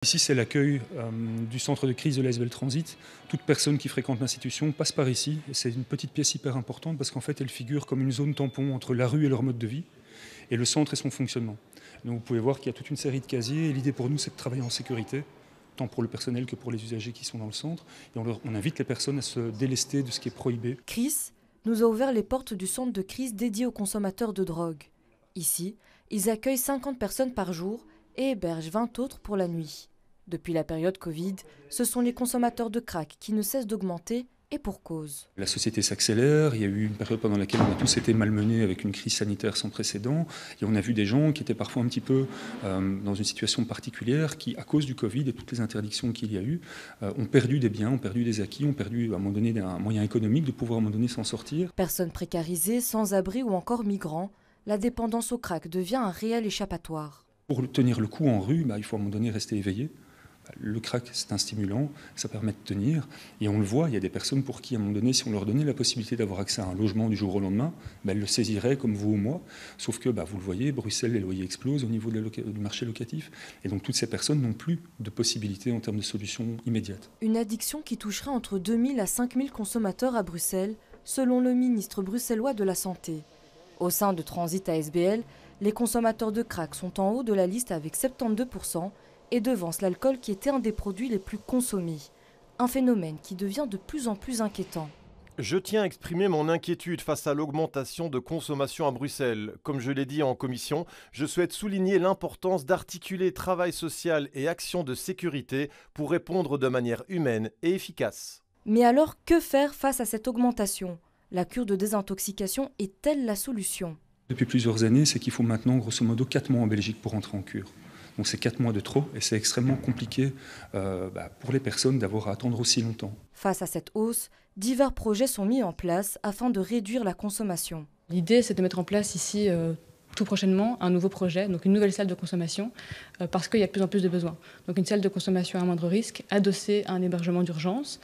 Ici, c'est l'accueil du centre de crise de l'ASBL Transit. Toute personne qui fréquente l'institution passe par ici. C'est une petite pièce hyper importante parce qu'en fait, elle figure comme une zone tampon entre la rue et leur mode de vie, et le centre et son fonctionnement. Donc vous pouvez voir qu'il y a toute une série de casiers, et l'idée pour nous, c'est de travailler en sécurité, tant pour le personnel que pour les usagers qui sont dans le centre. Et on invite les personnes à se délester de ce qui est prohibé. Chris nous a ouvert les portes du centre de crise dédié aux consommateurs de drogue. Ici, ils accueillent 50 personnes par jour et hébergent 20 autres pour la nuit. Depuis la période Covid, ce sont les consommateurs de crack qui ne cessent d'augmenter, et pour cause. La société s'accélère, il y a eu une période pendant laquelle on a tous été malmenés avec une crise sanitaire sans précédent, et on a vu des gens qui étaient parfois un petit peu dans une situation particulière, qui, à cause du Covid et toutes les interdictions qu'il y a eu, ont perdu des biens, ont perdu des acquis, ont perdu à un moment donné un moyen économique de pouvoir à un moment donné s'en sortir. Personnes précarisées, sans-abri ou encore migrants, la dépendance au crack devient un réel échappatoire. Pour tenir le coup en rue, il faut à un moment donné rester éveillé. Le crack, c'est un stimulant, ça permet de tenir. Et on le voit, il y a des personnes pour qui, à un moment donné, si on leur donnait la possibilité d'avoir accès à un logement du jour au lendemain, elles le saisiraient comme vous ou moi. Sauf que, vous le voyez, Bruxelles, les loyers explosent au niveau du marché locatif. Et donc toutes ces personnes n'ont plus de possibilités en termes de solutions immédiates. Une addiction qui toucherait entre 2000 à 5000 consommateurs à Bruxelles, selon le ministre bruxellois de la Santé. Au sein de Transit ASBL, les consommateurs de crack sont en haut de la liste avec 72%, et devance l'alcool qui était un des produits les plus consommés. Un phénomène qui devient de plus en plus inquiétant. Je tiens à exprimer mon inquiétude face à l'augmentation de consommation à Bruxelles. Comme je l'ai dit en commission, je souhaite souligner l'importance d'articuler travail social et action de sécurité pour répondre de manière humaine et efficace. Mais alors, que faire face à cette augmentation? La cure de désintoxication est-elle la solution? Depuis plusieurs années, c'est qu'il faut maintenant, grosso modo, 4 mois en Belgique pour entrer en cure. Donc c'est 4 mois de trop et c'est extrêmement compliqué pour les personnes d'avoir à attendre aussi longtemps. Face à cette hausse, divers projets sont mis en place afin de réduire la consommation. L'idée, c'est de mettre en place ici tout prochainement un nouveau projet, donc une nouvelle salle de consommation, parce qu'il y a de plus en plus de besoins. Donc une salle de consommation à moindre risque, adossée à un hébergement d'urgence,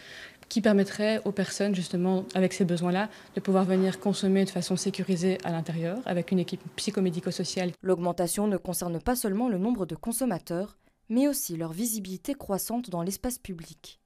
qui permettrait aux personnes, justement, avec ces besoins-là, de pouvoir venir consommer de façon sécurisée à l'intérieur, avec une équipe psychomédico-sociale. L'augmentation ne concerne pas seulement le nombre de consommateurs, mais aussi leur visibilité croissante dans l'espace public.